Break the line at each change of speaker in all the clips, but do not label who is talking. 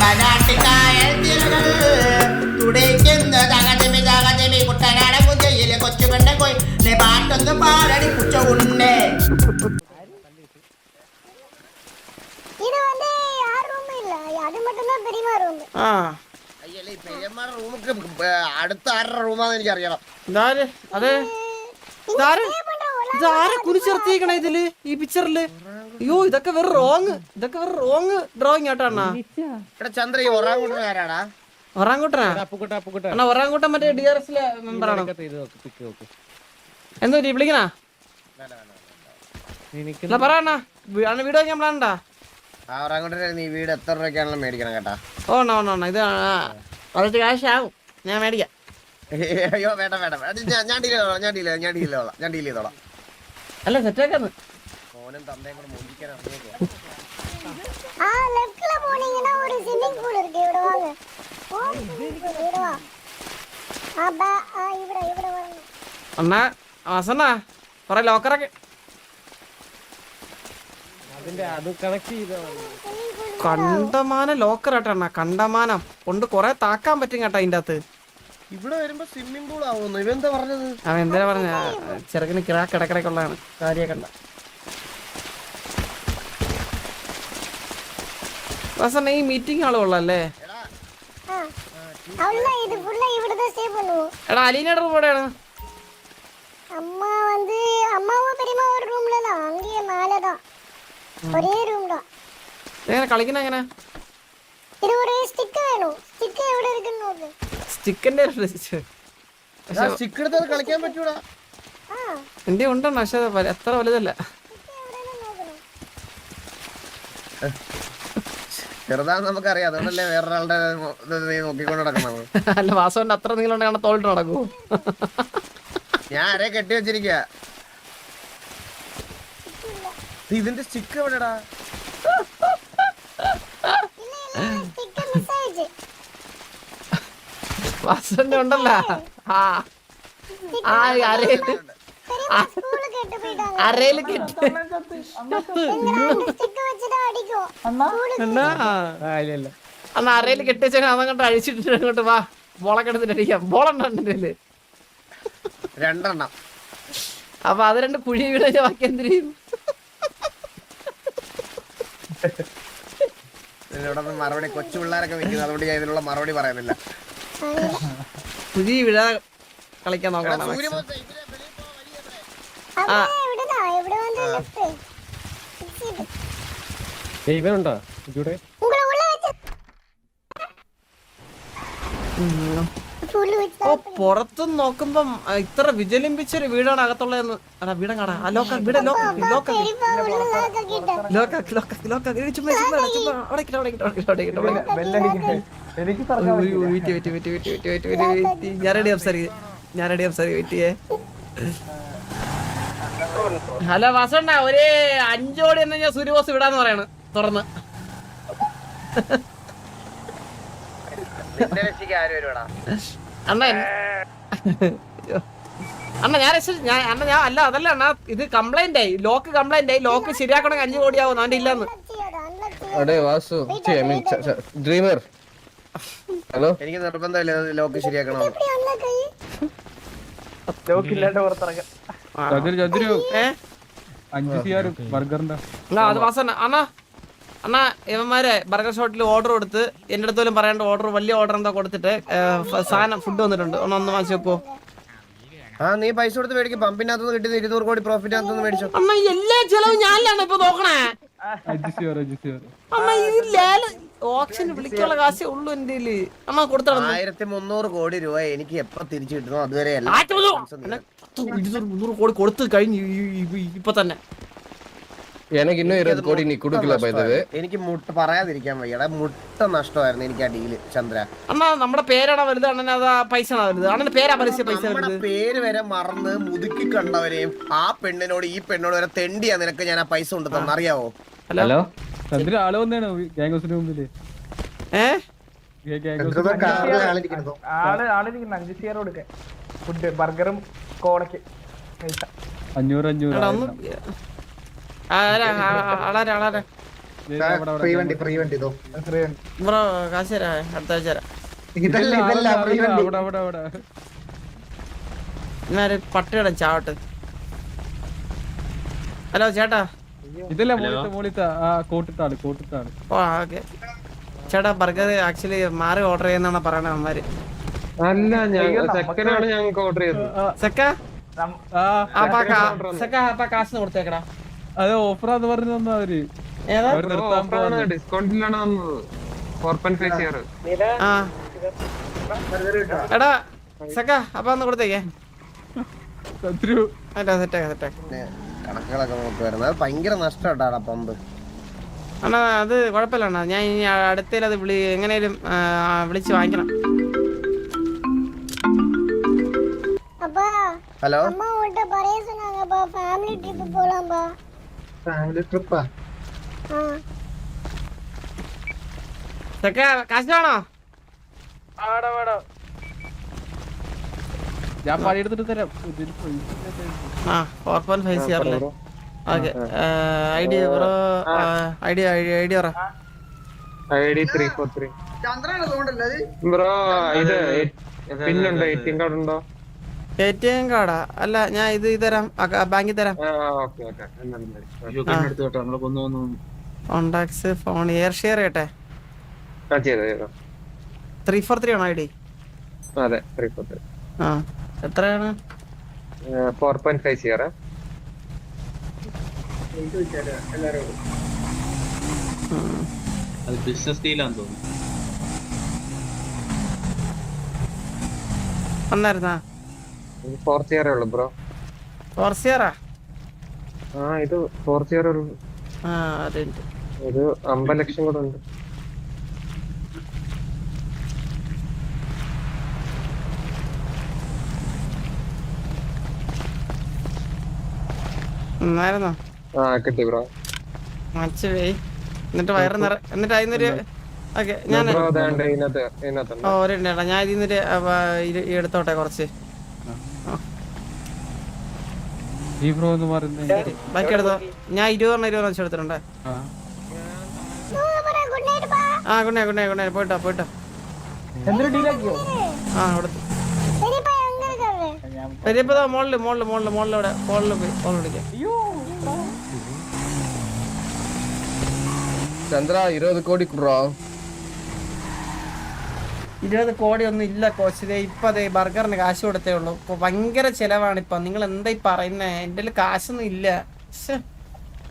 അമ്പനാട്ടിക്കായൽ തിരകൾ തുടിക്കുന്ന തകതിമി കുട്ടനാട കുതിയിലെ കൊച്ചു പെണ്ണ കോയി പാട്ടൊന്ന് പാടടി പുച്ചകുണ്ണേ.
இது வந்து யார் ரூம் இல்ல, அது மட்டும் தான் பெரியமா ரூம்.
അയ്യല്ലേ പെരുമാറ റൂമുക്ക് അടുത്ത ആരുടെ റൂമാന്ന് എനിക്ക് അറിയണം.
അതെ ഇതാരെ കുരിച്ചിർത്തിക്കണേ ഇതില് ഈ പിക്ചറില്? അയ്യോ ഇതൊക്കെ വെറും റോങ് ഡ്രോയിങ് ആട്ടാ.
ഇവിടെ ചന്ദ്ര ഈ ഒറാങ്കൂട്ടൻ ആരാടാ?
ഒറാങ്കൂട്ടനാ? അണ്ണാ ഒറാങ്കൂട്ടൻ മറ്റേ DRSലെ മെമ്പറാണോ? എന്തോ വിളിക്കണാ പറയണ്ണാ. വീട് വയ്ക്കാൻ പ്ലാനുണ്ടാ?
ആ ഒറാങ്കൂട്ടനെ നീ വീട് എത്ര രൂപയ്ക്കാണല്ലോ മേടിക്കണം കേട്ടാ?
ഓണ ഇത് കുറച്ച് കാശ് ആവും, ഞാൻ മേടിക്കാം.
അയ്യോ വേണ്ട ഞാൻ ഡീൽ ചെയ്തോളാം.
അല്ല സെറ്റാക്കാന്ന്
മോനും തന്തയും കൂടെ മോചിക്കാൻ
ஆ லெஃப்ட்ல போனீங்கன்னா ஒரு ஸ்விமிங் பூல் இருக்கு, இவட வாங்க. இவட வா. இவட வாங்க.
അണ്ണാ വാസണ്ണാ കൊറേ ലോക്കറൊക്കെ കണ്ടമാനം ലോക്കർ ആട്ടണ്ണ. കണ്ടമാനം കൊണ്ട് കൊറേ താക്കാൻ പറ്റും കേട്ടാ അതിന്റെ അകത്ത്.
ഇവിടെ വരുമ്പോ സ്വിമ്മിംഗ് പൂൾ ആവുന്നു. ഇവന്താ പറഞ്ഞത്?
അവൻ എന്താ പറഞ്ഞ ചെറുക്കിന് കിറാക്ക് ഇടക്കിടക്കുള്ളതാണ് കാര്യക്കണ്ട. വാസണ്ണ ഈ മീറ്റിംഗ് ആള് കൊള്ളാല്ലേ?
இது ஃபுல்லா இவட தான் ஸ்டே பண்ணுவோம்.
എടാ അലീനയുടെ റൂം എവിടെയാണ്?
அம்மா வந்து அம்மாவும் பெரியம்மா ஒரு ரூம்ல தான், அங்கேயே மேலே தான் ஒரே ரூம் தான்.
എങ്ങനെ കളിക്കണ എങ്ങനെ?
இது ஒரு ஸ்டிக் வேணும். ஸ்டிக் എവിടെ இருக்குன்னு നോക്ക്.
സ്റ്റിക്കിന്റെ
സ്റ്റിക്ക് എടുത്ത് കളിക്കാൻ പറ്റൂടാ.
എന്റെ ഉണ്ടെണ്ണ, പക്ഷെ എത്ര വലുതല്ല.
ചെറുതാന്ന് നമുക്കറിയാം, അതുകൊണ്ടല്ലേ വേറൊരാളുടെ നോക്കിക്കൊണ്ട് നടക്കണം.
അല്ല വാസവന്റെ അത്ര നീളുണ്ടെങ്കിൽ തോളിട്ട് നടക്കൂ.
ഞാൻ ആരെ കെട്ടി വെച്ചിരിക്ക. ഇതിന്റെ സ്റ്റിക്ക് എവിടെടാ?
വാസവന്റെ ഉണ്ടല്ലോ അരയില് കെട്ടി അന്ന് അരയില് കെട്ടിവെച്ചാൽ അതങ്ങോട്ട് അഴിച്ചിട്ട് അങ്ങോട്ട് വാ ബോളൊക്കെ എടുത്തിട്ട് അടിക്കാം. ബോളുണ്ടല്ലേ
2 എണ്ണം.
അപ്പൊ അത് 2 കുഴി വീട് ബാക്കി എന്തിനു?
മറുപടി കൊച്ചു പിള്ളേരൊക്കെ നിൽക്കുന്നത്, അതുകൊണ്ട് ഞാൻ ഇതിനുള്ള മറുപടി പറയുന്നില്ല.
കുഴി വീഴാ കളിക്കാൻ നോക്കണം.
ഇവനുണ്ടോ ഇവിടെ?
ഓ പുറത്തുനിന്ന് നോക്കുമ്പം ഇത്ര വിജലിമ്പിച്ചൊരു വീടാണ് അകത്തുള്ളതെന്ന്. അടാ വീടം കാണാ. ഞാൻ റെഡി സംസാരിക്കേ. ഹലോ വാസണ്ണ, ഒരു 5 കോടി എന്ന് ഞാൻ സൂര്യബോസ് വിടാന്ന് പറയാണ് തുറന്ന്. അണ്ണ ഞാൻ അല്ല അതല്ല അണ്ണാ, ഇത് കംപ്ലൈന്റ് ആയി. ലോക്ക് ശരിയാക്കണമെങ്കിൽ 5 കോടിയാവും. അവന്റെ ഇല്ലെന്ന്.
എനിക്ക് നിർബന്ധമില്ല ലോക്ക് ശരിയാക്കണം.
അത് വാസണ്ണ അണ്ണാ ഇവന്മാരെ ബർഗർ ഷോട്ടിൽ ഓർഡർ കൊടുത്ത് എന്റെ അടുത്ത് പോലും പറയേണ്ട ഓർഡർ, വലിയ ഓർഡർ എന്താ കൊടുത്തിട്ട് സാധനം ഫുഡ് വന്നിട്ടുണ്ട്. ഒന്ന് വാങ്ങിച്ചു വെക്കോ.
നീ പൈസ കൊടുത്ത് മേടിക്കും. പമ്പിനകത്തുനിന്ന് കിട്ടിയത് 200 കോടി പ്രോഫിറ്റിനകത്തുനിന്ന് മേടിച്ചു.
അണ്ണാ എല്ലാ ചെലവും ഞാനാണ് ഇപ്പൊ നോക്കണേ. അണ്ണാ ഇതിൽ ഓപ്ഷൻ വിളിക്കാനുള്ള കാശേ ഉള്ളൂ എന്റെ. അമ്മ കൊടുത്തോ
1300 കോടി രൂപ എനിക്ക് എപ്പോ തിരിച്ചു കിട്ടുന്നു അതുവരെ
200 കോടി കൊടുത്തു കഴിഞ്ഞു ഇപ്പൊ തന്നെ.
എനിക്ക് മുട്ട പറയാതിരിക്കാൻ വയ്യടാ. മുട്ട നഷ്ടമായിരുന്നു എനിക്ക് ആ ഡീല് ചന്ദ്ര.
അണ്ണാ നമ്മുടെ പേരാണോ വലുത് അണ്ണൻ അതാ പൈസ വലുത്? അണ്ണന്റെ പേരാ പൈസ
പേര് വരെ മറന്ന് മുതുക്കി കണ്ടവരെയും ആ പെണ്ണിനോട് ഈ പെണ്ണോട് വരെ തെണ്ടിയാ നിനക്ക് ഞാൻ ആ പൈസ കൊണ്ട് തന്നറിയാവോ?
ഹലോ ആള് വന്നാണ് ഗാംഗോസിന് മുമ്പില്.
ഫുഡ് ബർഗറും കോളക്ക്
500.
ഫ്രീ വണ്ടി ഇതോ.
ബ്രോ കാശ് തരാം, അടുത്ത ആഴ്ച തരാം.
ഇതല്ല ഫ്രീ വണ്ടി.
ഞാനൊരു പട്ടിയുടെ ചാവട്ട്. ഹലോ ചേട്ടാ.
ഇതല്ല മോളിത്തെ ആ കോട്ടിത്താള്.
ഓ ഓക്കെ ചേട്ടാ, ബർഗർ ആക്ച്വലി മാറി ഓർഡർ ചെയ്യുന്നാണ് പറയണേ അവന്മാര്.
അല്ല സെക്കൻഡാണ് ഞങ്ങൾക്ക് ഓർഡർ ചെയ്തത്.
സെക്ക കാശിന് കൊടുത്തേക്കടാ.
അത് ഓഫറാന്ന് പറഞ്ഞു തന്ന അവര്.
ഏതാ
ഡിസ്കൗണ്ടിലാണ് വന്നത്. 4.5
ആ എടാ സെക്ക അപ്പൊ ഒന്ന് കൊടുത്തേക്കേ. സെറ്റാ
കണക്കുകളൊക്കെ നോക്കുവായിരുന്നു. അത് ഭയങ്കര നഷ്ടമായിട്ടാണ് പമ്പ്.
അണ്ണാ അത് കുഴപ്പമില്ല അണ്ണാ, ഞാൻ ഇനി അടുത്തേൽ അത് എങ്ങനെയും വിളിച്ച് വാങ്ങിക്കണം.
அப்பா
ഹലോ,
அம்மா உன்கிட்ட பறைய சொன்னாங்கப்பா ஃபேமிலி ட்ரிப் போலாம்பா.
ഫാമിലി ട്രിപ്പാ?
ஆ
സെക്ക കാശ് വേണോ?
ഞാൻ പണിയെടുത്തിട്ട് തരാം.
ആ 4.5 അല്ലേ? ഓക്കെ ഐഡി ബ്രോ, ഐഡി പറ.
ID 343. ബ്രോ ഇത് പിന്നുണ്ടോ? ATM കാർഡ് ഉണ്ടോ?
ATM കാർഡാ? അല്ല ഞാൻ ഇത് തരാം, ബാങ്കിൽ തരാം. കോണ്ടാക്ട്സ് ഫോൺ എയർ ഷെയർ ചെയ്യട്ടെ. 343 ആണോ ഐഡി?
അതെ 343.
ആ എത്രയാണ്?
4.5
അത് ബിസിനസ് ഡീലാന്ന് തോന്നുന്നു.
വന്നായിരുന്നാ?
4 ഉള്ളു ബ്രോ.
4
ആ ഇത് 4 ഉള്ളു.
ആ അതെ,
ഒരു 50 ലക്ഷം കൂടെ ഉണ്ട്.
എന്നായിരുന്നോ?
ആ കിട്ടി ബ്രോ.
മച്ച് പോയി. എന്നിട്ട് വയറ് എന്നിട്ട് അതിന്നൊരു ഓക്കെ ഞാൻ ഒരു ഉണ്ടേട്ടാ, ഞാൻ ഇതിന്നൊരു എടുത്തോട്ടെ കുറച്ച്. ബാക്കി എടുത്തോ. ഞാൻ 20 വെച്ച് എടുത്തിട്ടുണ്ട്. ആ ഗുണ പോയിട്ടോ.
എന്തൊരു ഡീലാക്കിയോ?
ആ കൊടുത്തു.
பெரியப்பா எங்க இருக்காரு?
പെരിയപ്പതാ മോളില് പോയി ഫോൺ വിളിക്കാം.
ചന്ദ്ര 20 കോടി ബ്രോ.
20 കോടി ഒന്നും ഇല്ല കോച്ച്. ഇപ്പൊ അതെ ബർഗറിന് കാശ് കൊടുത്തേ ഉള്ളൂ. ഇപ്പൊ ഭയങ്കര ചെലവാണ് ഇപ്പൊ. നിങ്ങൾ എന്തായി പറയുന്നേ? എന്റെ കാശൊന്നും ഇല്ല.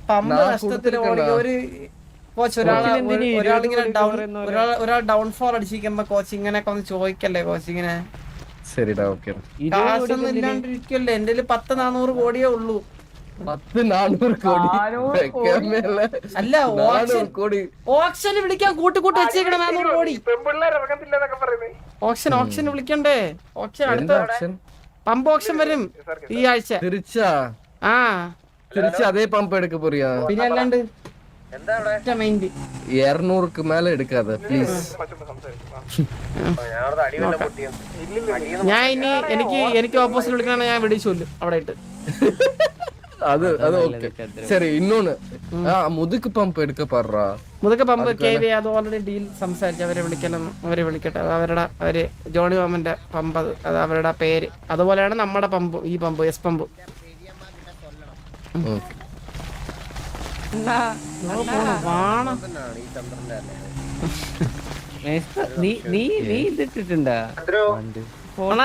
പമ്പ് നഷ്ടത്തിൽ ഒരു കോച്ച് ഒരാൾ ഡൗൺഫോൾ അടിച്ചിരിക്കുമ്പോ കോച്ച് ഇങ്ങനെയൊക്കെ ഒന്ന് ചോദിക്കല്ലേ കോച്ച് ഇങ്ങനെ?
ശരിടാ, ഓക്കെ.
കാശൊന്നും ഇല്ലാണ്ടിരിക്കല്ലേ? എന്റെ 10-400 കോടിയേ ഉള്ളൂ.
10-400 കോടി
അല്ല ഓപ്ഷന് വിളിക്കാൻ കൂട്ടി വെച്ചേക്കണം 400 കോടി. ഓപ്ഷൻ വിളിക്കണ്ടേ? ഓപ്ഷൻ അടുത്ത പമ്പ് ഓപ്ഷൻ വരും ഈ ആഴ്ച. ആ
അതേ പമ്പ് എടുക്ക പോറിയാ?
പിന്നെ അല്ലാണ്ട്
200ക്ക് മേലെ എടുക്കാതെ പ്ലീസ്.
ഞാൻ ഇനി എനിക്ക് ഓപ്പോസിറ്റ് വിളിക്കണ ഞാൻ വിളിച്ചു അവിടെ ഇട്ട്.
അത് ഓക്കെ ശരി. ഇന്നൊന്ന് മുതുക്ക് പമ്പ് എടുക്ക പാറാ.
മുതുക്ക് പമ്പ് KV അത് ഓൾറെഡി ഡീൽ സംസാരിച്ചു. അവരെ വിളിക്കട്ടെ. അവര് ജോണി മാമന്റെ പമ്പ്, അത് അവരുടെ പേര്. അതുപോലെയാണ് നമ്മുടെ പമ്പ്, ഈ പമ്പ് എസ് പമ്പ്.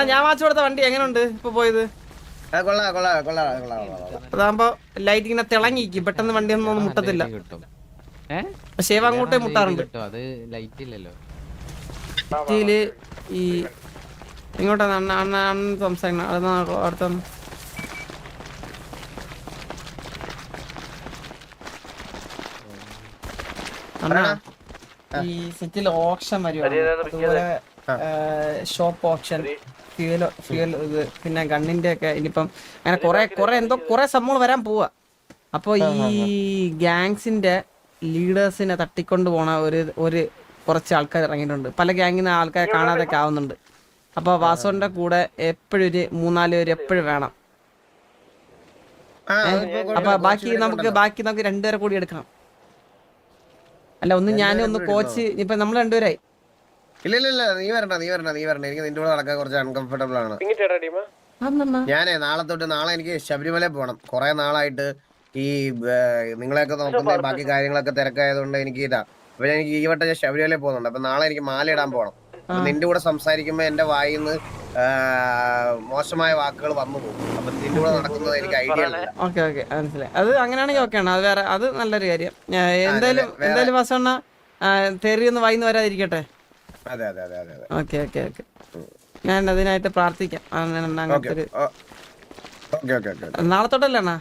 ഞാൻ വാച്ച് കൊടുത്ത വണ്ടി എങ്ങനെയുണ്ട് ഇപ്പൊ പോയത്? അതാകുമ്പോ ലൈറ്റ് ഇങ്ങനെ തിളങ്ങിക്കും, പെട്ടെന്ന് വണ്ടി ഒന്നും മുട്ടത്തില്ല. പക്ഷേ അങ്ങോട്ടേ മുട്ടാറുണ്ട്. ഈ ഇങ്ങോട്ടാ അണ്ണൻ സംസാരിക്കണം. അടുത്ത ഈ സിറ്റിയിൽ ഓപ്ഷൻ വരുവാണ്. ഷോപ്പ് ഓപ്ഷൻ, ഫ്യൂൽ ഇത്, പിന്നെ ഗണ്ണിന്റെ ഒക്കെ. ഇനിയിപ്പം അങ്ങനെ കുറെ സംഭവങ്ങൾ വരാൻ പോവാ. അപ്പൊ ഈ ഗാങ്സിന്റെ ലീഡേഴ്സിനെ തട്ടിക്കൊണ്ട് പോണ ഒരു കുറച്ച് ആൾക്കാർ ഇറങ്ങിയിട്ടുണ്ട്. പല ഗ്യാങ്ങിന് ആൾക്കാരെ കാണാതൊക്കെ ആവുന്നുണ്ട്. അപ്പൊ വാസോന്റെ കൂടെ എപ്പോഴും ഒരു 3-4 പേര് എപ്പോഴും വേണം. അപ്പൊ ബാക്കി നമുക്ക് 2 പേരെ കൂടി എടുക്കണം. അല്ല ഒന്ന് ഞാനും ഒന്ന് കോച്ച് ഇപ്പൊ നമ്മൾ രണ്ടുപേരായി.
ഇല്ല നീ വരണ്ട എനിക്ക് നിന്റെ കൂടെ നടക്കാൻ കുറച്ച് അൺകംഫർട്ടബിൾ ആണ്. നാളെ എനിക്ക് ശബരിമല പോകണം. കുറെ നാളായിട്ട് ഈ നിങ്ങളെയൊക്കെ നോക്കുന്ന ബാക്കി കാര്യങ്ങളൊക്കെ തിരക്കായതുകൊണ്ട് എനിക്ക് ഇതാ. അപ്പൊ എനിക്ക് ഈ വട്ടം ഞാൻ ശബരിമല പോകുന്നുണ്ട്. അപ്പൊ നാളെ എനിക്ക് മാല ഇടാൻ പോകണം. നിന്റെ കൂടെ സംസാരിക്കുമ്പോ എന്റെ വായിന്ന് മോശമായ വാക്കുകൾ വന്നു പോകും. അപ്പൊ നിന്റെ കൂടെ നടക്കുന്നത് എനിക്ക് ഐഡിയ ഇല്ല.
ഓക്കെ മനസ്സിലായി. അത് അങ്ങനെയാണെങ്കിൽ ഓക്കെയാണ്. അത് വേറെ അത് നല്ലൊരു കാര്യം. എന്തായാലും വാസണ്ണ തെറിയൊന്നും വായിന്ന് വരാതിരിക്കട്ടെ.
അതെ
ഓക്കെ ഞാൻ അതിനായിട്ട് പ്രാർത്ഥിക്കാം. നാളെ തൊട്ടല്ലേ അണ്ണാ?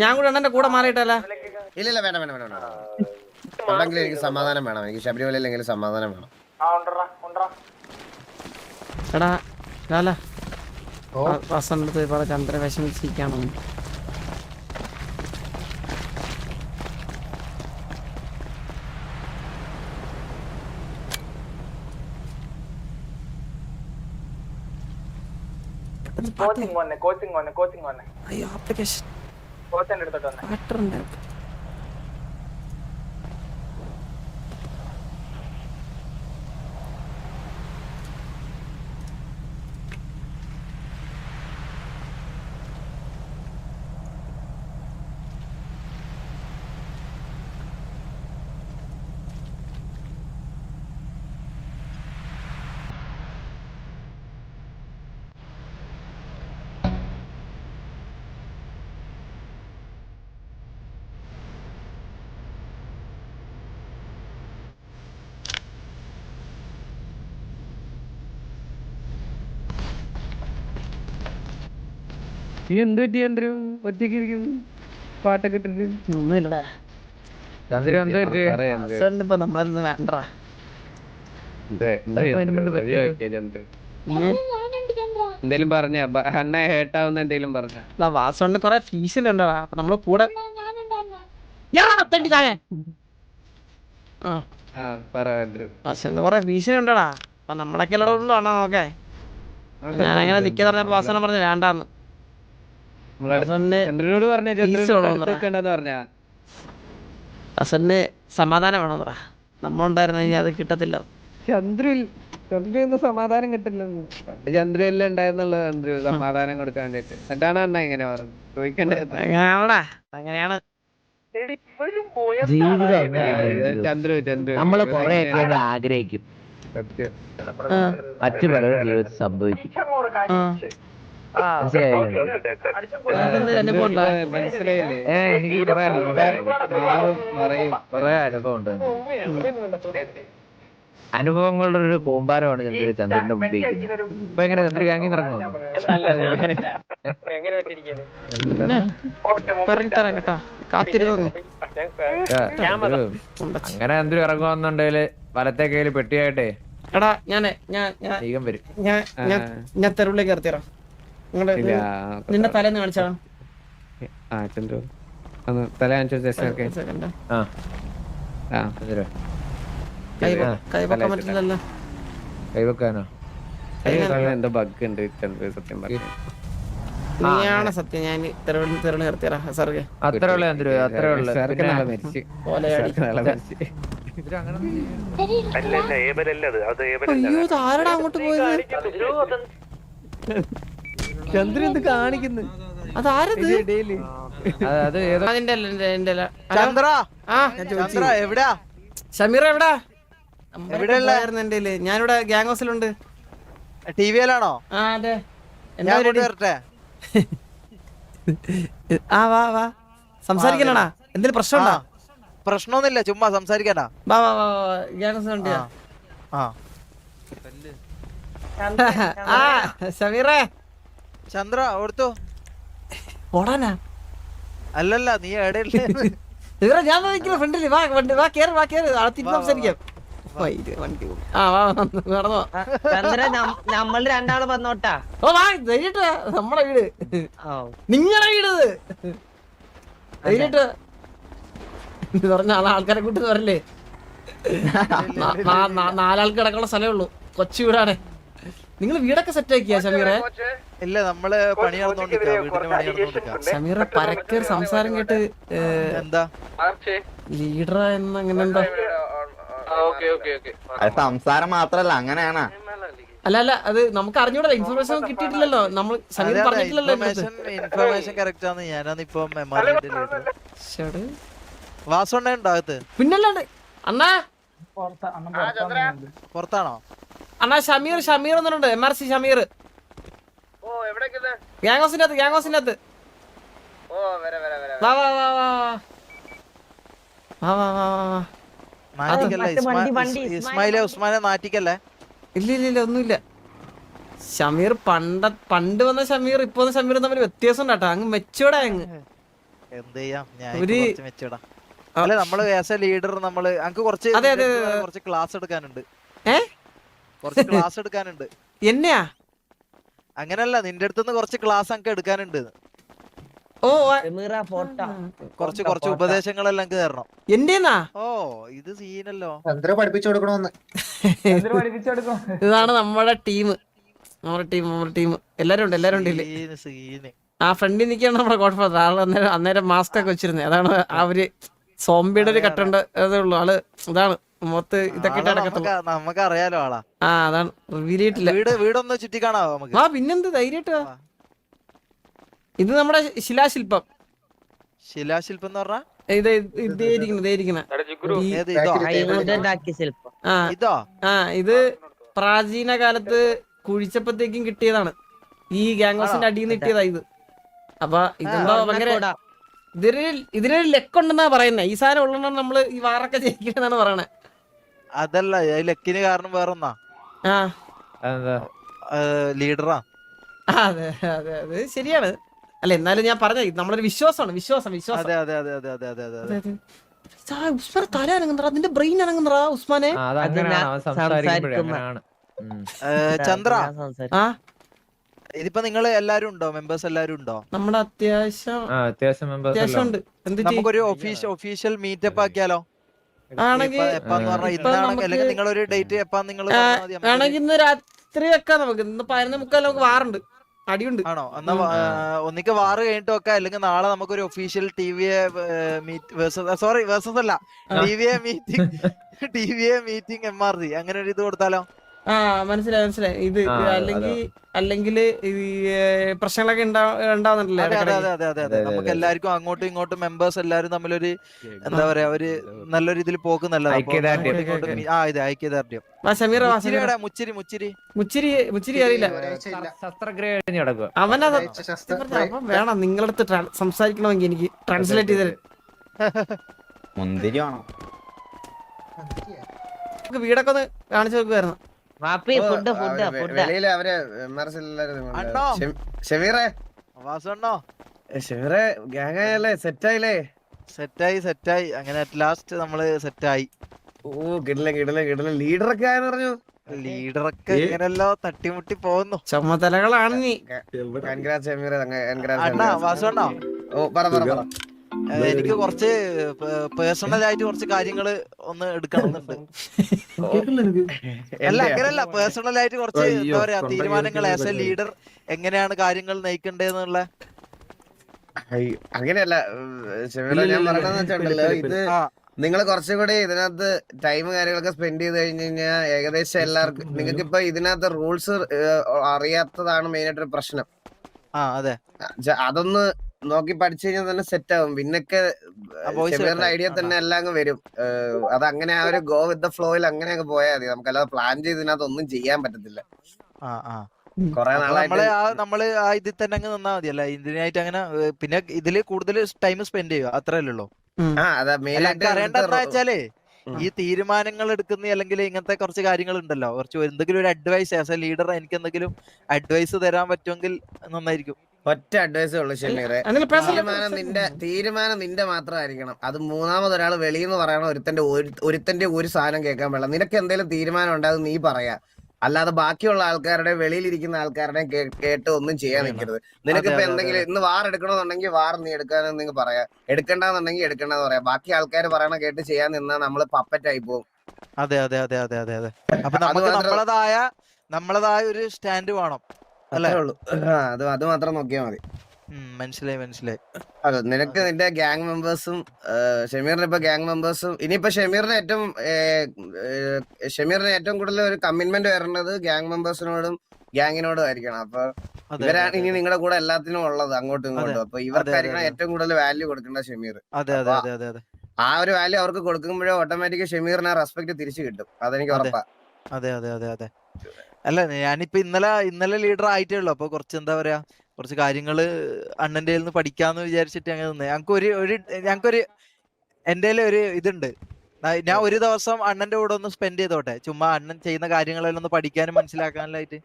ഞാൻ കൂടെ അണ്ണന്റെ കൂടെ മാറിയിട്ടല്ല.
ഇല്ല വേണ്ട ഉണ്ടെങ്കിലും എനിക്ക് സമാധാനം വേണം. എനിക്ക് ശബരിമലയിലെങ്കിലും സമാധാനം വേണം.
എടാ ലാല വാസണ്ണടുത്ത് പറ ചന്ദ്ര വിഷമിച്ചിരിക്കാണോ? അയ്യോ ആപ്ലിക്കേഷൻ
നീ എന്ത് പറ്റി ചന്ദ്രു? ഒറ്റയ്ക്ക് ഇരിക്കുന്നു പാട്ടൊക്കെ ഇട്ടിട്ട്.
ഒന്നുമില്ലടാ. ഇപ്പൊ നമ്മളൊന്നും വേണ്ട.
എന്തേലും പറഞ്ഞ അണ്ണ ഹേട്ടാവുന്ന എന്തേലും പറഞ്ഞ?
വാസോണ്ട് കൊറേ ഫീസിലുണ്ടോ? അപ്പൊ നമ്മള് കൂടെ കൊറേ ഫീസിലുണ്ടടാ. അപ്പൊ നമ്മളൊക്കെ ഉള്ളൂ അണ്ണാ. നോക്കേ ഞാനങ്ങനെ നിക്കാ പറഞ്ഞപ്പോ വാസന പറഞ്ഞു വേണ്ടാന്ന്.
ചന്ദ്രനോട് പറഞ്ഞ
അസലിന് സമാധാനം വേണമെന്ന് പറ. നമ്മളുണ്ടായിരുന്ന ഇനി അത് കിട്ടത്തില്ല.
ചന്ദ്രന് സമാധാനം കിട്ടില്ലെന്ന്. ചന്ദ്ര എല്ലാം ഉണ്ടായിരുന്നുള്ള ചന്ദ്ര സമാധാനം കൊടുക്കാൻ വേണ്ടിട്ട്. എന്താണ് അണ്ണ ഇങ്ങനെ പറഞ്ഞു ചോദിക്കേണ്ടത്?
അങ്ങനെയാണ്
ചന്ദ്ര
നമ്മള് കൊറേയൊക്കെ ആഗ്രഹിക്കും,
സത്യം.
മറ്റു പലരും ജീവിതത്തിൽ സംഭവിക്കും.
മനസ്സിലായില്ലേ?
എനിക്ക് കുറെ അനുഭവമുണ്ട്. അനുഭവങ്ങളുടെ ഒരു കൂമ്പാരമാണ് ചന്ദ്രന്റെ മുമ്പിൽ. ഇപ്പൊ എങ്ങനെ ചന്ദ്ര ഗാങ്ങി നടക്കുന്നു? അങ്ങനെ ചന്ദ്ര ഇറങ്ങുവാന്നുണ്ടെങ്കില് വലത്തെ കയ്യില് പെട്ടിയായിട്ടേ
എടാ ഞാൻ
വരും.
ഞാൻ തെരുവിലേക്ക് ഇറത്തിയറാം. നിന്റെ തലേന്ന് കാണിച്ചാടാ.
ചന്ദ്രു തല
കൈവക്കാൻ പറ്റില്ലല്ലോ.
കൈവെക്കാനോ?
എന്തോ ബഗ് ഉണ്ട് ചന്ദ്രു. സത്യം പറഞ്ഞു
നീയാണ് സത്യം. ഞാൻ തെരുവിൽ നിർത്തിയറാ സാർക്ക്.
അത്രേ ഉള്ളു ചന്ദ്രു, അത്രേ ഉള്ളു.
മരിച്ചു.
അയ്യോ ആരടാ അങ്ങോട്ട് പോയത്?
ചന്ദ്രൻ എന്ത് കാണിക്കുന്നു?
അതാരത്? ഷമീർ എവിടാ? ഞാനിവിടെ ഗ്യാങ് ഹൗസിലുണ്ട്.
ടിവിയിലാണോ?
ആ അതെ. ആ വാ വാ സംസാരിക്കണടാ. എന്തെങ്കിലും പ്രശ്നമുണ്ടോ?
പ്രശ്നമൊന്നുമില്ല, ചുമ്മാ സംസാരിക്കാനാ.
വാ വാ വാ ഗ്യാങ് ഹൗസിലുണ്ട്. ആ ഷമീറേ.
ചന്ദ്ര ഓർത്തു
ഓടാനാ?
അല്ലല്ല, നീ എവിടെയല്ലേ?
ഞാൻ ഫ്രണ്ടില് വാ കേറ് തിരിച്ച് സംസാരിക്കാം.
നമ്മൾ രണ്ടാള് വന്നോട്ടാ.
ഓ വാ ധൈര്യട്ട്. നമ്മളെ വീട് നിങ്ങളെ വീട് ധൈര്യട്ട് പറഞ്ഞ ആൾക്കാരെ കൂട്ടി വരല്ലേ. നാലാൾക്ക് കിടക്കാനുള്ള സ്ഥലമേ ഉള്ളൂ. കൊച്ചു വീടാണ്. നിങ്ങൾ വീടൊക്കെ സെറ്റ് ആക്കിയാ ഷമീറെ?
ഇല്ല നമ്മള് പണി നടന്നോണ്ടിരിക്കാ, വീടിന് പണി നടന്നോണ്ടിരിക്കാ.
ഷമീറെ പരക്കേർ സംസാരം കേട്ട്
എന്താ
ലീഡർ എന്ന അങ്ങനെ എന്താ?
സംസാരം മാത്രല്ല അങ്ങനെയാണാ?
അല്ല അല്ല, അത് നമുക്ക് അറിഞ്ഞൂടല്ലോ, ഇൻഫർമേഷൻ കിട്ടിയിട്ടില്ലല്ലോ, നമ്മൾ ഷമീർ പറഞ്ഞിട്ടില്ലല്ലോ.
ഇൻഫർമേഷൻ കറക്റ്റ് ആണ്. ഞാനാണിപ്പോ വാസണ്ണ ഉണ്ടാകത്ത്.
പിന്നല്ലാണ്ട് അണ്ണാ,
പുറത്താണോ?
അണ്ണാ ഷമീർ എന്നുണ്ട്, MRC ഷമീർ. ഗ്യാങ് ഹൗസിന്റെ അകത്ത്. വാ വാ വാ വാ വാ വാ വാ വാ.
നാറ്റിക്കല്ലേ ഉസ്മാനെ നാറ്റിക്കല്ലേ?
ഇല്ല ഒന്നുമില്ല. ഷമീർ പണ്ട് വന്ന ഷമീർ ഇപ്പൊ വന്ന ഷമീർ തമ്മിൽ വ്യത്യാസം ഉണ്ടാട്ടോ. അങ്ങ് മെച്ചൂടാ അങ്ങ്.
എന്ത് ചെയ്യാം, ഞാൻ മെച്ചൂടാ. അല്ലെ നമ്മള് ആസ് എ ലീഡർ നമ്മള് അങ്ങ് കുറച്ച് ക്ലാസ് എടുക്കാനുണ്ട്. കുറച്ച് ക്ലാസ് എടുക്കാനുണ്ട്.
എന്നെയാ?
അങ്ങനല്ല, നിന്റെ അടുത്തുനിന്ന് കുറച്ച് ക്ലാസ് അങ്ങ് എടുക്കാനുണ്ട്.
ഓ,
കുറച്ച് ഉപദേശങ്ങളെല്ലാം അങ്ങ് തരണം.
എന്റെന്നാ?
ഓ ഇത് സീനല്ലോ.
പഠിപ്പിച്ചു കൊടുക്കണമെന്ന്.
ഇതാണ് നമ്മുടെ ടീം. എല്ലാരും ഉണ്ട് ഇതില്. ആ ഫ്രണ്ടിൽ നിൽക്കുകയാണ് നമ്മുടെ കുഴപ്പമില്ല. ആള് അന്നേരം മാസ്ക് ഒക്കെ വെച്ചിരുന്നത്. അതാണ് അവര് സോംബിയുടെ ഒരു കട്ടുണ്ട് അതേ ഉള്ളു. ആള് ഇതാണ് മൊത്ത് ഇതൊക്കെ
നമുക്ക് അറിയാലോ ആളാ.
ആ അതാണ് റിവീൽ ചെയ്തിട്ടില്ല.
വീടൊന്ന് ചുറ്റി കാണാവോ നമുക്ക്?
ആ പിന്നെന്ത്, ധൈര്യമായിട്ട്. ഇത് നമ്മുടെ ശിലാശില്പം.
ശിലാശില്പം എന്ന് പറഞ്ഞാ
ഇത് പ്രാചീന കാലത്ത് കുഴിച്ചപ്പോഴത്തേക്കും കിട്ടിയതാണ്. ഈ ഗ്യാങ് ഹൗസിന്റെ അടിയിൽ നിന്ന് കിട്ടിയതാ ഇത്. അപ്പൊ ഇതെന്തോ ഭയങ്കര ഇതിനൊരു ലെക്കുണ്ടെന്നാ പറയുന്നത്. ഈ സാധനം ഉള്ളതാണ് നമ്മള് ഈ വാറൊക്കെ ജയിക്കണെന്നാണ് പറയണേ.
അതല്ല, ലെക്കിന് കാരണം വേറൊന്നാ. ലീഡറാ.
അതെ അതെ അതെ ശരിയാണ്. അല്ല എന്നാലും ഞാൻ പറഞ്ഞ നമ്മളൊരു വിശ്വാസമാണ്. വിശ്വാസം. ഉസ്മാനെ തല അനങ്ങുന്നറാ, നിന്റെ ബ്രെയിൻ അനങ്ങുന്നറാ ഉസ്മാനെ.
ചന്ദ്ര, ഇതിപ്പോ നിങ്ങള് എല്ലാരും ഉണ്ടോ? മെമ്പേഴ്സ് എല്ലാരും ഉണ്ടോ?
നമ്മുടെ അത്യാവശ്യം ഉണ്ട്.
നമുക്കൊരു ഒഫീഷ്യൽ മീറ്റപ്പ് ആക്കിയാലോ? നിങ്ങളൊരു ഡേറ്റ് എപ്പാന്ന് നിങ്ങൾ
ആണെങ്കിൽ ഇന്ന് രാത്രി വെക്കാം. നമുക്ക് ഇന്ന് 11:45 നമുക്ക് വാറുണ്ട്, അടിയുണ്ട്.
ആണോ? എന്നാ ഒന്നിക്ക് വാറ് കഴിഞ്ഞിട്ട് വെക്കാം. അല്ലെങ്കിൽ നാളെ നമുക്കൊരു ഒഫീഷ്യൽ ടിവിഎ മീറ്റിംഗ് MRC അങ്ങനെ ഒരു ഇത് കൊടുത്താലോ?
ആ മനസ്സിലായി. ഇത് അല്ലെങ്കിൽ പ്രശ്നങ്ങളൊക്കെ ഉണ്ടാവുന്നുണ്ടല്ലേ?
അതെ നമുക്ക് എല്ലാവർക്കും അങ്ങോട്ടും ഇങ്ങോട്ടും മെമ്പേഴ്സ് എല്ലാരും തമ്മിലൊരു എന്താ പറയാ ഒരു നല്ലൊരു ഇതിൽ പോക്ക് നല്ലതാണ്. ഐക്യദാർഢ്യം.
മുച്ചിരി അറിയില്ല. അവനത് വേണം നിങ്ങളടുത്ത് സംസാരിക്കണമെങ്കിൽ എനിക്ക് ട്രാൻസ്ലേറ്റ് ചെയ്ത് വീടൊക്കെ ഒന്ന് കാണിച്ചു നോക്കുവായിരുന്നു.
വെളിയില് അവര് ഷമീറെ ഗ്യാങ്ങായല്ലേ?
സെറ്റായി അങ്ങനെ അറ്റ് ലാസ്റ്റ് നമ്മള് സെറ്റായി.
ഓ കിടല ലീഡറൊക്കെ ആയെന്ന് പറഞ്ഞു.
ലീഡറൊക്കെ ഇങ്ങനെല്ലോ തട്ടിമുട്ടി പോകുന്നു.
ചുമതലകളാണ് നീ.
വാസുണ്ടോ?
ഓ പറ.
എനിക്ക് കുറച്ച് പേഴ്സണൽ ആയിട്ട് കുറച്ച് കാര്യങ്ങള് ഒന്ന് എടുക്കണമെന്നുണ്ട്. അല്ല അങ്ങനല്ല, പേഴ്സണൽ ആയിട്ട് കുറച്ച് എന്താ പറയാ തീരുമാനങ്ങൾ ആസ് എ ലീഡർ എങ്ങനെയാണ് കാര്യങ്ങൾ നയിക്കണ്ടേന്നുള്ള.
അങ്ങനെയല്ല ഞാൻ പറയണെന്ന് വെച്ചിട്ടുണ്ടല്ലോ, ഇത് നിങ്ങൾ കുറച്ചുകൂടി ഇതിനകത്ത് ടൈം കാര്യങ്ങളൊക്കെ സ്പെൻഡ് ചെയ്ത് കഴിഞ്ഞ് കഴിഞ്ഞാൽ ഏകദേശം എല്ലാവർക്കും നിങ്ങൾക്ക് ഇപ്പൊ ഇതിനകത്ത് റൂൾസ് അറിയാത്തതാണ് മെയിൻ ആയിട്ടൊരു പ്രശ്നം.
അതെ,
അതൊന്ന് നോക്കി പഠിച്ചു കഴിഞ്ഞാൽ തന്നെ സെറ്റ് ആവും. പിന്നൊക്കെ ഐഡിയ തന്നെ എല്ലാം അങ്ങ് വരും. അത് അങ്ങനെ ആ ഒരു ഗോ വിത്ത് ദ ഫ്ലോയിൽ അങ്ങനെ അങ്ങ് പോയാൽ മതി. നമുക്കല്ലാതെ പ്ലാൻ ചെയ്ത് ഇതിനകത്ത് ഒന്നും ചെയ്യാൻ പറ്റത്തില്ല. കൊറേ നാളായിട്ട്
നമ്മള് ആ ഇതിൽ തന്നെ അങ്ങ് നിന്നാ മതിയല്ല, ഇതിനായിട്ട് അങ്ങനെ പിന്നെ ഇതില് കൂടുതൽ ടൈം സ്പെൻഡ് ചെയ്യുക അത്രയല്ലേ ഉള്ളൂ. അറിയേണ്ടതെന്ന് വെച്ചാലേ ഈ തീരുമാനങ്ങൾ എടുക്കുന്ന അല്ലെങ്കിൽ ഇങ്ങനത്തെ കുറച്ച് കാര്യങ്ങൾ ഉണ്ടല്ലോ, കുറച്ച് എന്തെങ്കിലും ഒരു അഡ്വൈസ് ആസ് എ ലീഡർ എനിക്ക് എന്തെങ്കിലും അഡ്വൈസ് തരാൻ പറ്റുമെങ്കിൽ നന്നായിരിക്കും.
ഒറ്റ അഡ്വൈസേ ഉള്ളൂ ഷമീറെ, തീരുമാനം നിന്റെ മാത്രമായിരിക്കണം. അത് മൂന്നാമതൊരാൾ വെളിയിൽ നിന്ന് പറയണം. ഒരുത്തന്റെ ഒരു സാധനം കേൾക്കാൻ പാടില്ല. നിനക്ക് എന്തെങ്കിലും തീരുമാനം ഉണ്ടാകും നീ പറയാ, അല്ലാതെ ബാക്കിയുള്ള ആൾക്കാരുടെ വെളിയിലിരിക്കുന്ന ആൾക്കാരുടെ കേട്ട് ഒന്നും ചെയ്യാൻ നിൽക്കരുത്. നിനക്കിപ്പോ എന്തെങ്കിലും ഇന്ന് വാർ എടുക്കണമെന്നുണ്ടെങ്കിൽ വാർ നീ എടുക്കാനെന്ന് നിങ്ങൾ പറയാ, എടുക്കണ്ടെന്നുണ്ടെങ്കിൽ എടുക്കണ്ടെന്ന് പറയാം. ബാക്കി ആൾക്കാർ പറയണ കേട്ട് ചെയ്യാൻ നിന്നാ നമ്മള് പപ്പറ്റായി പോകും.
അതെ അതെ അതെ അതെ അതെ അതെ. അപ്പൊ നമുക്ക് നമ്മളതായ നമ്മളതായ ഒരു സ്റ്റാൻഡ് വേണം അല്ലേ?
അത്രേ ഉള്ളൂ. അത് മാത്രം നോക്കിയാൽ മതി.
മനസ്സിലായി.
അതെ, നിനക്ക് നിന്റെ ഗ്യാങ് മെമ്പേഴ്സും ഷമീറിന് ഇപ്പൊ ഗ്യാങ് മെമ്പേഴ്സും ഇനിയിപ്പോ ഷമീറിന് ഏറ്റവും കൂടുതൽ ഒരു കമ്മിറ്റ്മെന്റ് വരേണ്ടത് ഗ്യാങ് മെമ്പേഴ്സിനോടും ഗ്യാങ്ങിനോടും ആയിരിക്കണം. അപ്പൊ ഇവരാണ് ഇനി നിങ്ങളുടെ കൂടെ എല്ലാത്തിനും ഉള്ളത് അങ്ങോട്ടും ഇങ്ങോട്ടും. അപ്പൊ ഇവർക്കായിരിക്കണം ഏറ്റവും കൂടുതൽ വാല്യൂ കൊടുക്കേണ്ട ഷമീർ.
അതെ.
ആ ഒരു വാല്യൂ അവർക്ക് കൊടുക്കുമ്പോഴേ ഓട്ടോമാറ്റിക് ഷമീറിന് ആ റെസ്പെക്ട് തിരിച്ചു കിട്ടും. അതെനിക്ക് ഉറപ്പാ.
അതെ. അല്ല ഞാനിപ്പോ ഇന്നലെ ലീഡർ ആയിട്ടേ ഉള്ളൂ. അപ്പൊ കുറച്ച് എന്താ പറയാ, കുറച്ച് കാര്യങ്ങള് അണ്ണന്റെ നിന്ന് പഠിക്കാന്ന് വിചാരിച്ചിട്ട് അങ്ങനെ നിന്ന്. ഞങ്ങൾക്കൊരു എന്റെ ഒരു ഇതുണ്ട്. ഞാൻ ഒരു ദിവസം അണ്ണന്റെ കൂടെ ഒന്ന് സ്പെൻഡ് ചെയ്തോട്ടെ, ചുമ്മാ അണ്ണൻ ചെയ്യുന്ന കാര്യങ്ങളെല്ലാം ഒന്ന് പഠിക്കാനും മനസ്സിലാക്കാനായിട്ട്.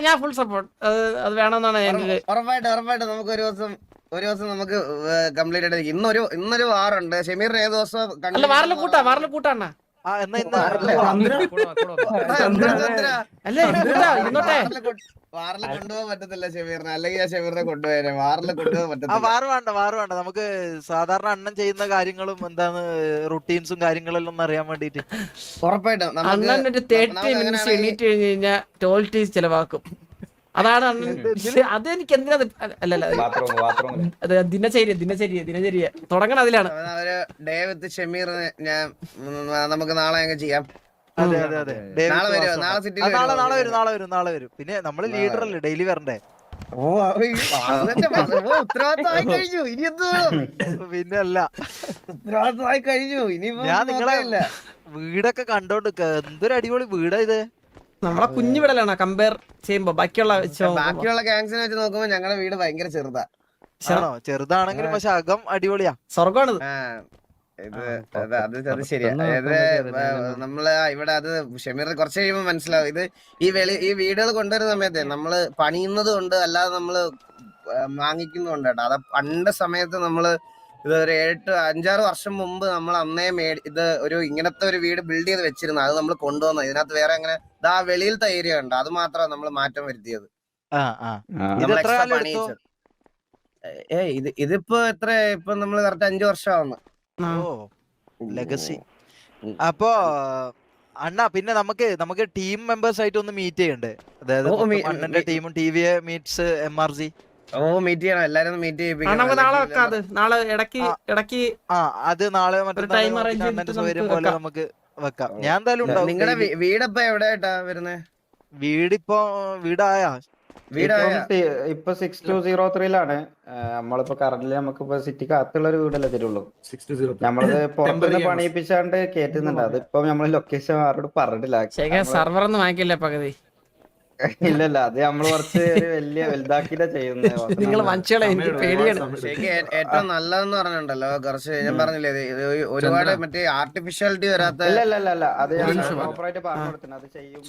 ഞാൻ ഫുൾ സപ്പോർട്ട്. അത് വേണമെന്നാണ് എന്റെ.
ഉറപ്പായിട്ട് നമുക്ക് ഒരു ദിവസം നമുക്ക് കംപ്ലീറ്റ് ആയിട്ട് ഇന്നൊരു വാറുണ്ട്. ഷമീറിന് ഏത് ദിവസം
വാറിൽ കൂട്ടാ
വാറിൽ കൊണ്ടുപോകാൻ പറ്റത്തില്ല ഷമീറിനെ, അല്ലെങ്കിൽ ഞാൻ ഷമീറിനെ കൊണ്ടുപോയേനെ. വാറിൽ കൊണ്ടുപോകാൻ പറ്റത്തില്ല.
വാറ് വേണ്ട. നമുക്ക് സാധാരണ അണ്ണൻ ചെയ്യുന്ന കാര്യങ്ങളും എന്താണ് റുട്ടീൻസും കാര്യങ്ങളെല്ലാം ഒന്ന് അറിയാൻ വേണ്ടിട്ട്.
ഉറപ്പായിട്ടും
അണ്ണനൊരു 30 മിനിറ്റ്സ് എണീറ്റ് കഴിഞ്ഞ് കഴിഞ്ഞാൽ ടോയ്ലറ്റ് ചെലവാക്കും. അതാണ് അതെനിക്ക് എന്തിനാ ദിനചര്യ തുടങ്ങണം. അതിലാണ്
ഡേ വിത്ത് ഷമീറിനെ നമുക്ക് നാളെ അങ്ങ് ചെയ്യാം.
അതെ.
നാളെ
വരും. പിന്നെ നമ്മള് ലീഡർ അല്ലേ, ഡെയിലി വരണ്ടേ?
ഉത്തരവാദിത്തമായി കഴിഞ്ഞു. ഇനി എന്ത് വേണം?
പിന്നെ അല്ല,
ഉത്തരവാദിത്തമായി കഴിഞ്ഞു. ഇനി
ഞാൻ നിങ്ങളെ വീടൊക്കെ കണ്ടോണ്ട് എന്തൊരു അടിപൊളി വീടാ ഇത്.
നമ്മളെ കുഞ്ഞു വീടലാണ് കമ്പയർ ചെയ്യുമ്പോ ബാക്കിയുള്ള
ഗാങ്സിനെ വെച്ച് നോക്കുമ്പോ ഞങ്ങളുടെ വീട് ഭയങ്കര ചെറുതാ.
ചെറുതാണെങ്കിലും പക്ഷെ അകം അടിപൊളിയാ.
സ്വർഗമാണിത്.
അത് ശരിയാ. നമ്മള് ഇവിടെ അത് ഷമീറിന് കുറച്ച് കഴിയുമ്പോ മനസ്സിലാവും. ഇത് ഈ വീടുകൾ കൊണ്ടുവരുന്ന സമയത്തെ നമ്മള് പണിയുന്നത് കൊണ്ട് അല്ലാതെ നമ്മള് വാങ്ങിക്കുന്നുണ്ട് കേട്ടോ. അത് പണ്ട് സമയത്ത് നമ്മള് ഇത് ഒരു 5-6 വർഷം മുമ്പ് നമ്മൾ അന്നേ ഇത് ഇങ്ങനത്തെ ഒരു വീട് ബിൽഡ് ചെയ്ത് വെച്ചിരുന്നു. അത് നമ്മൾ കൊണ്ടുവന്നത്. ഇതിനകത്ത് വേറെ അങ്ങനെ വെളിയിലത്തെ ഏരിയ ഉണ്ട്, അത് മാത്രമാണ് നമ്മൾ മാറ്റം വരുത്തിയത്. ഇതിപ്പോ ഇപ്പൊ നമ്മള് കറക്റ്റ് 5 വർഷമാവുന്നു.
ലെഗസി. അപ്പൊ അണ്ണാ പിന്നെ നമുക്ക് ടീം മെമ്പേഴ്സ് ആയിട്ട് ഒന്ന് മീറ്റ് ചെയ്യണ്ടേ? അതായത് അണ്ണന്റെ ടീമും TVA മീറ്റ്സ് MRG.
മീറ്റ് ചെയ്യണം, എല്ലാരും മീറ്റ് ചെയ്യിപ്പിക്കണം.
അത് നാളെ മറ്റേ സൗകര്യം പോലെ നമുക്ക് വെക്കാം. ഞാൻ എന്തായാലും ഉണ്ടാവും.
നിങ്ങളുടെ വീടപ്പോ എവിടെയായിട്ടാ വരുന്നേ?
വീടായാ
ഇപ്പൊ 6203 നമ്മളിപ്പോ കറന്റ്ലി നമുക്കിപ്പോ സിറ്റിക്ക് അകത്തുള്ള ഒരു വീടല്ലേ തരുള്ളൂ. നമ്മളിത് പുറത്തുനിന്ന് പണിയിപ്പിച്ചാണ്ട് കേറ്റുന്നുണ്ട്. അതിപ്പോ നമ്മള് ലൊക്കേഷൻ ആരോട് പറഞ്ഞിട്ടില്ല.
സർവർ ഒന്നും വാങ്ങിക്കില്ല പകുതി.
ഇല്ലല്ല, അത് നമ്മള് കുറച്ച് വലിയ വലുതാക്കിയിട്ടാ ചെയ്യുന്നത്.
നിങ്ങൾ മനുഷ്യളെ എനിക്ക് പേടിയാണ്.
ഏറ്റവും നല്ലതെന്ന് പറഞ്ഞിട്ടുണ്ടല്ലോ, കുറച്ച് ഞാൻ പറഞ്ഞില്ലേ ഒരുപാട് മറ്റേ ആർട്ടിഫിഷ്യാലിറ്റി വരാത്ത.
ഇല്ല അത് പ്രോപ്പറായിട്ട് പറഞ്ഞു കൊടുത്തിട്ടുണ്ട്. അത് ചെയ്യും.